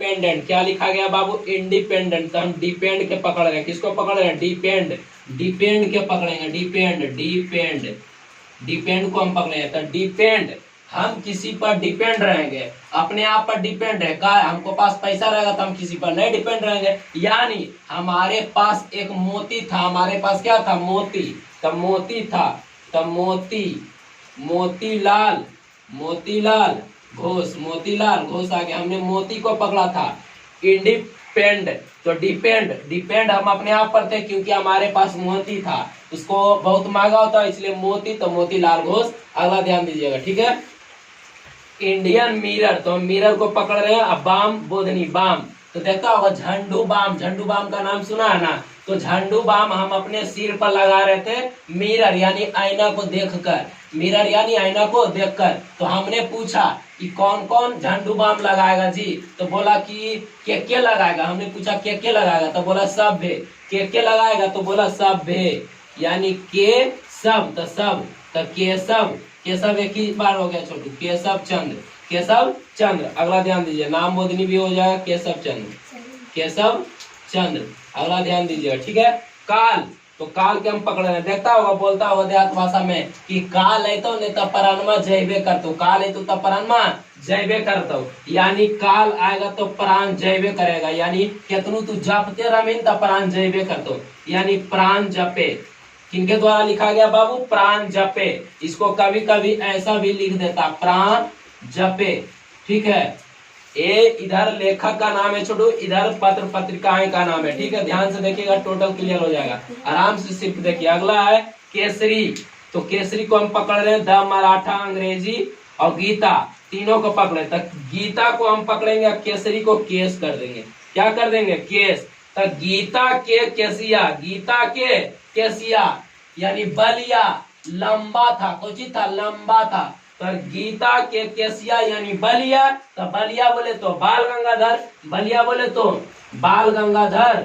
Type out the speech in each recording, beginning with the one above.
Independent, क्या लिखा गया बाबू, इंडिपेंडेंट। तो हम डिपेंड के पकड़ रहे हैं, किसको पकड़ रहे हैं, डिपेंड, डिपेंड के पकड़ेंगे, डिपेंड, डिपेंड, डिपेंड को हम पकड़ेंगे। तो डिपेंड, हम किसी पर डिपेंड रहेंगे, अपने आप पर डिपेंड है का, हमको पास पैसा रहेगा तो हम किसी पर नहीं डिपेंड रहेंगे। यानी हमारे पास एक मोती था, हमारे पास क्या था, मोती, तो मोती था, तो मोती, मोतीलाल, मोतीलाल घोष, मोतीलाल घोष आ गया, हमने मोती को पकड़ा था। इंडिपेंड, तो डिपेंड, डिपेंड हम अपने आप पर थे क्योंकि हमारे पास मोती था, उसको बहुत महंगा होता है इसलिए मोती, तो मोतीलाल घोष। अगला ध्यान दीजिएगा, ठीक है। इंडियन मिरर, तो हम मिरर को पकड़ रहे हैं। अब बाम बोधनी, बाम, तो देखता होगा झंडू बाम, झंडू बाम का नाम सुना है ना, तो झंडू बाम हम अपने सिर पर लगा रहे थे, मिरर यानी आईना को देखकर, मिरर यानी आईना को देखकर। तो हमने पूछा कि कौन कौन झंडू बाम लगाएगा जी, तो बोला कि के लगाएगा, हमने पूछा के लगाएगा, तो बोला सब भे, के लगाएगा, तो बोला सब भे, यानी के सब, तो सब, तो केशव, केशव एक ही बार हो गया छोटू, केशव चंद्र, केशव चंद्र। अगला ध्यान दीजिए, नाम बोधनी भी हो जाएगा, केशव चंद्र, केशव चंद्र। अगला ध्यान दीजिएगा, ठीक है। काल, तो काल के हम पकड़ रहे हैं, देखता होगा, बोलता होगा देहात भाषा में कि काल है तो नहीं तो प्राणमा जयबे करतो, काल है तो प्राणमा जयबे करतो, यानी काल आएगा तो प्राण जयबे करेगा, यानी केतनु तू जपते रमीन तो प्राण जयबे करतो, यानी प्राण जपे। किनके द्वारा लिखा गया बाबू, प्राण जपे। इसको कभी कभी ऐसा भी लिख देता, प्राण जपे, ठीक है। ये इधर लेखक का नाम है छोटू, इधर पत्र पत्रिकाएं का नाम है, ठीक है। ध्यान से देखिएगा, टोटल क्लियर हो जाएगा, आराम से सिर्फ देखिए। अगला है केसरी, तो केसरी को हम पकड़ रहे हैं, द मराठा, अंग्रेजी और गीता, तीनों को पकड़े। तो गीता को हम पकड़ेंगे, केसरी को केस कर देंगे, क्या कर देंगे, केस। तो गीता के केसिया, गीता के केसिया यानी बलिया लंबा था, कुछ था, लंबा था, तो गीता के केसिया यानी बलिया, तो बलिया बोले तो बाल गंगाधर, बलिया बोले तो बाल गंगाधर,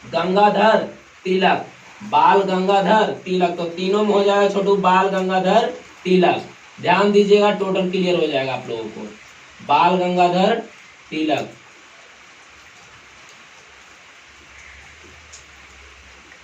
गंगाधर तिलक, बाल गंगाधर तिलक, तो तीनों में हो जाएगा छोटू, बाल गंगाधर तिलक। ध्यान दीजिएगा, टोटल क्लियर हो जाएगा आप लोगों को, बाल गंगाधर तिलक।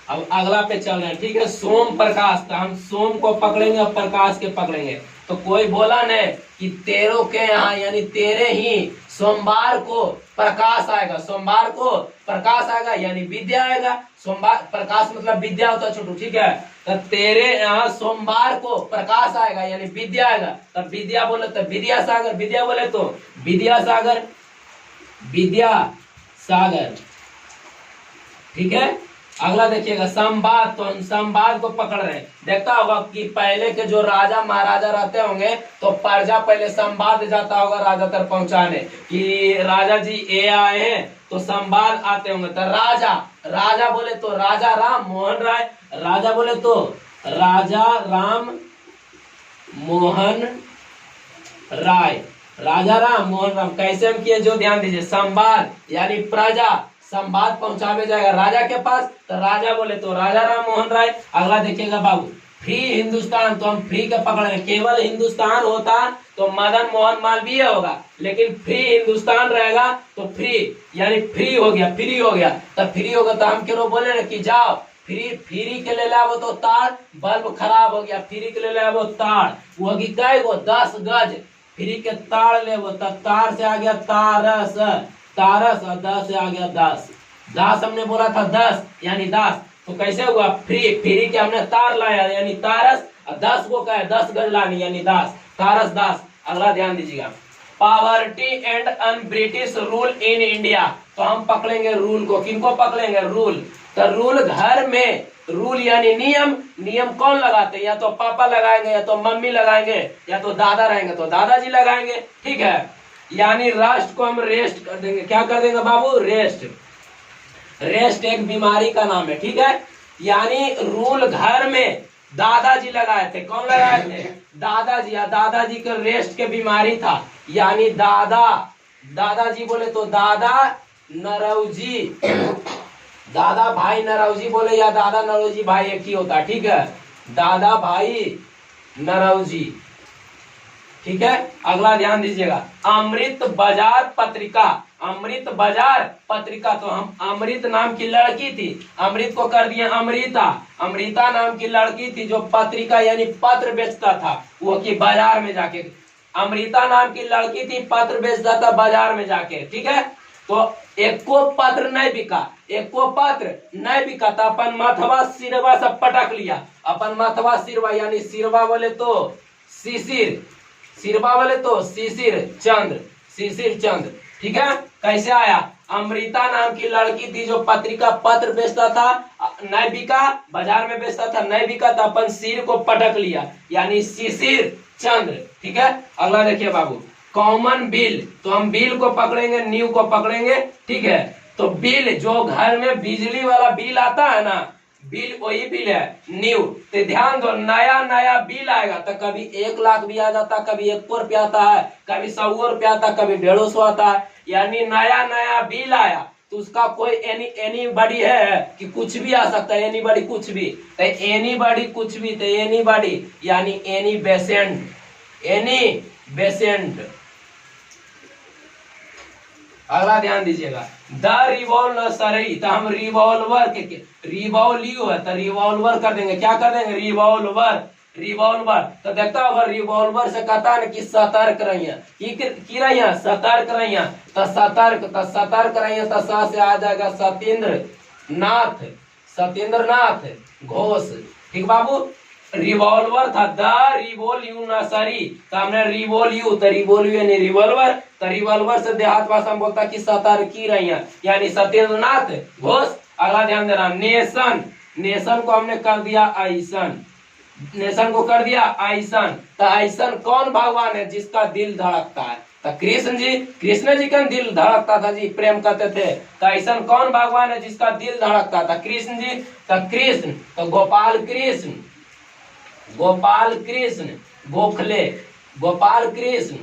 अब अगला पे चल रहे हैं, ठीक है। सोम प्रकाश, तो हम सोम को पकड़ेंगे और प्रकाश के पकड़ेंगे। तो कोई बोला न कि तेरों के यहाँ यानी तेरे ही सोमवार को प्रकाश आएगा, सोमवार को प्रकाश आएगा यानी विद्या आएगा, सोमवार प्रकाश मतलब विद्या होता है छोटू, ठीक है। तो तेरे यहाँ सोमवार को प्रकाश आएगा यानी विद्या आएगा, तब विद्या बोले तो विद्या सागर, विद्या बोले तो विद्या सागर, विद्या सागर, ठीक है। अगला देखिएगा संवाद, तो हम संवाद को पकड़ रहे हैं। देखता होगा कि पहले के जो राजा महाराजा रहते होंगे तो प्रजा पहले संवाद जाता होगा राजा तक पहुंचाने कि राजा जी ये आए हैं, तो संवाद आते होंगे। तो राजा, राजा बोले तो राजा राम मोहन राय, राजा बोले तो राजा राम मोहन राय, राजा राम मोहन राम। कैसे हम किए जो ध्यान दीजिए, संवाद यानी प्रजा संवाद पहुंचावे जाएगा राजा के पास, तो राजा बोले तो राजा राम मोहन राय। अगला देखिएगा बाबू, फ्री हिंदुस्तान, तो हम फ्री के पकड़ रहे, केवल हिंदुस्तान होता तो मदन मोहन मालवीय होगा, लेकिन फ्री हिंदुस्तान रहेगा तो फ्री यानी फ्री हो गया, फ्री हो गया। तो फ्री होगा तो हम क्यों बोले ना कि जाओ फ्री, फ्री के ले वो तो तार, बल्ब खराब हो गया, फ्री के ले वो तार, वो की कई गो 10 गज फ्री के तार ले वो, तार से आ गया तारस, तारस, और 10 से आ गया दास, दास हमने बोला था 10 यानी दास, तो कैसे हुआ फ्री, फ्री के हमने तार लाया यानी तारस, और 10 को क्या है 10 गज लानी यानी दास, तारस दास। अगला ध्यान दीजिएगा, poverty and un British rule in India, तो हम पकड़ेंगे रूल को, किनको पकड़ेंगे, रूल। तो रूल घर में, रूल यानी नियम, नियम कौन लगाते हैं, या तो पापा लगाएंगे, या तो मम्मी लगाएंगे, या तो दादा रहेंगे तो दादाजी लगाएंगे, ठीक है। यानी राष्ट्र को हम रेस्ट कर देंगे, क्या कर देंगे बाबू, रेस्ट, रेस्ट एक बीमारी का नाम है, ठीक है। यानी रूल घर में दादाजी लगाए थे, कौन लगाए थे, दादाजी, या दादाजी को रेस्ट के बीमारी था, यानी दादा, दादाजी बोले तो दादा नरौजी, दादा भाई नरौजी बोले या दादा नरौजी भाई एक ही होता, ठीक है, दादा भाई नरौजी, ठीक है। अगला ध्यान दीजिएगा, अमृत बाजार पत्रिका, अमृत बाजार पत्रिका, तो हम अमृत नाम की लड़की थी, अमृत को कर दिया अमृता, अमृता नाम की लड़की थी जो पत्रिका यानी पत्र बेचता था, वो की बाजार में जाके, अमृता नाम की लड़की थी पत्र बेचता था बाजार में जाके, ठीक है। तो एको पत्र नहीं बिका, एको पत्र नहीं बिका, तो अपन माथवा सिरवा सब पटक लिया, अपन माथवा सिरवा यानी सिरवा बोले तो शिशिर, सिरवा बोले तो शिशिर चंद्र, शिशिर चंद्र, ठीक है। कैसे आया, अमृता नाम की लड़की थी जो पत्रिका पत्र बेचता था, नहीं बिका, बाजार में बेचता था, नहीं बिका, तो अपन सिर को पटक लिया यानी शिशिर चंद्र, ठीक है। अगला देखिए बाबू, कॉमन बिल, तो हम बिल को पकड़ेंगे, न्यू को पकड़ेंगे, ठीक है। तो बिल जो घर में बिजली वाला बिल आता है ना, बिल वही बिल है न्यू। तो ध्यान दो, नया नया बिल आएगा तो कभी 1 लाख भी आ जाता, कभी 1 रुपया आता है, कभी 100 रुपया आता, कभी 150 आता है, यानी नया नया बिल आया तो उसका कोई एनी बड़ी है कि कुछ भी आ सकता है, एनी बड़ी कुछ भी, तो एनी बड़ी कुछ भी, तो एनी बड़ी यानी एनी बेसेंट, एनी बेसेंट। अगला ध्यान दीजिएगा, द रिवॉल्वर सरी, तो हम रिवॉल्वर के रिवॉल्यू है तो रिवॉल्वर कर देंगे, क्या कर देंगे, रिवॉल्वर, रिवॉल्वर। तो देखता होगा रिवॉल्वर से कहता है कि सतर्क रहिए, की रहिए, सतर्क रहिए, तो सतर्क, तो सतर्क रहिए, तो सा से आ जाएगा सत्येंद्र नाथ, सत्येंद्र नाथ घोष, ठीक बाबू। रिवॉल्वर था द रिवोल्यू नर्सरी, तो हमने रिवोल्यू, तो रिवोल्यू यानी रिवॉल्वर, तो रिवॉल्वर से देहात भाषा में बोलता कि सतर्की रही यानी सत्येंद्र नाथ घोष। अगला ध्यान देना, नेशन, नेशन को हमने कर दिया आइसन, नेशन को कर दिया आइसन, तो आइसन कौन भगवान है जिसका दिल धड़कता है, तो कृष्ण जी, कृष्ण जी का दिल धड़कता था जी, प्रेम करते थे, तो ऐसा कौन भगवान है जिसका दिल धड़कता था, कृष्ण जी, तो कृष्ण, तो गोपाल कृष्ण, गोपाल कृष्ण गोखले, गोपाल कृष्ण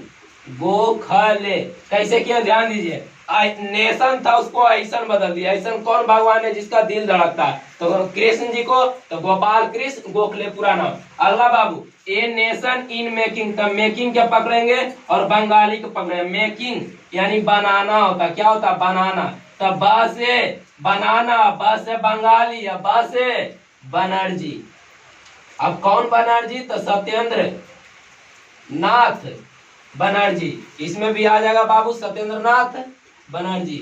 गोखले। कैसे किया ध्यान दीजिए, नेशन था उसको ऐसन बदल दिया, ऐसन कौन भगवान है जिसका दिल धड़कता है, तो कृष्ण जी को, तो गोपाल कृष्ण गोखले पूरा नाम। अगला बाबू, ए नेशन इन मेकिंग, तो मेकिंग क्या पकड़ेंगे और बंगाली को पकड़ेंगे, मेकिंग यानी बनाना होता, क्या होता बनाना, तो ब से बनाना, ब से बंगाली, ब से बनर्जी। अब कौन बनर्जी, तो सत्येंद्र नाथ बनर्जी, इसमें भी आ जाएगा बाबू सत्येंद्र नाथ बनर्जी,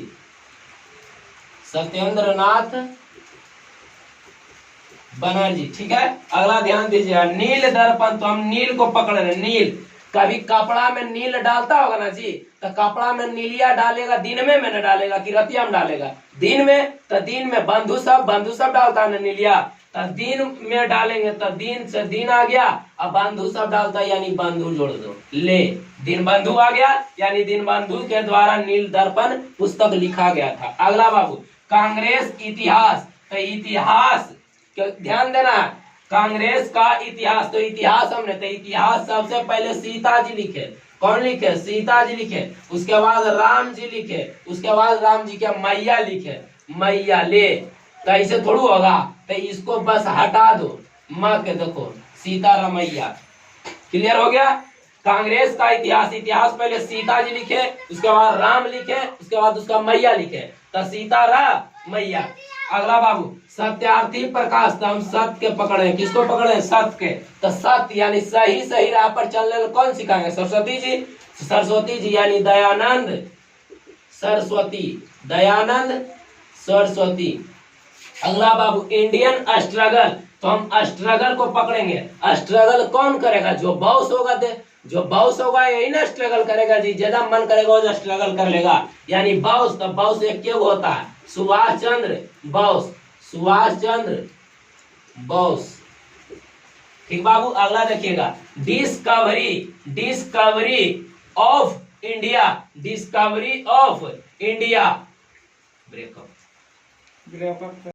सत्येंद्र नाथ बनर्जी, ठीक है। अगला ध्यान दीजिए, नील दर्पण, तो हम नील को पकड़ रहे, नील, कभी कपड़ा में नील डालता होगा ना जी, तो कपड़ा में नीलिया डालेगा दिन में न डालेगा कि रतिया में डालेगा, दिन में, तो दिन में बंधु सब डालता है ना नीलिया, तो दिन में डालेंगे, तो दिन से दिन आ गया, अब बंधु सब डालता है यानी बंधु जोड़ दो, ले दिन बंधु आ गया यानी दिन बंधु के द्वारा नील दर्पण पुस्तक लिखा गया था। अगला बाबू, कांग्रेस इतिहास, तो इतिहास ध्यान देना, कांग्रेस का इतिहास, तो इतिहास हमने, तो इतिहास सबसे पहले सीता जी लिखे, कौन लिखे, सीता जी लिखे, उसके बाद राम जी लिखे, उसके बाद राम जी के मैया लिखे, मैया ले, तो ऐसे थोड़ा होगा, तो इसको बस हटा दो, माँ के देखो सीतारामैया, क्लियर हो गया। कांग्रेस का इतिहास, इतिहास पहले सीता जी लिखे, उसके बाद राम लिखे, उसके बाद उसका मैया लिखे, तो सीतारामैया। अगला बाबू, सत्यार्थी प्रकाश, तो हम सत्य के पकड़े, किसको पकड़े, सत्य के, तो सत्य यानी सही राह पर चलने कौन सिखाएंगे, सरस्वती जी, सरस्वती जी यानी दयानंद सरस्वती, दयानंद सरस्वती। अगला बाबू, इंडियन स्ट्रगल, तो हम स्ट्रगल को पकड़ेंगे, स्ट्रगल कौन करेगा, जो बॉस होगा, जो बॉस होगा यही ना स्ट्रगल करेगा जी, ज्यादा मन करेगा वो स्ट्रगल कर लेगा, यानी बॉस, तो बॉस एक क्यों होता है, सुभाष चंद्र बॉस, सुभाष चंद्र बॉस, ठीक बाबू। अगला देखिएगा, discovery, discovery of India, discovery of India, breakup,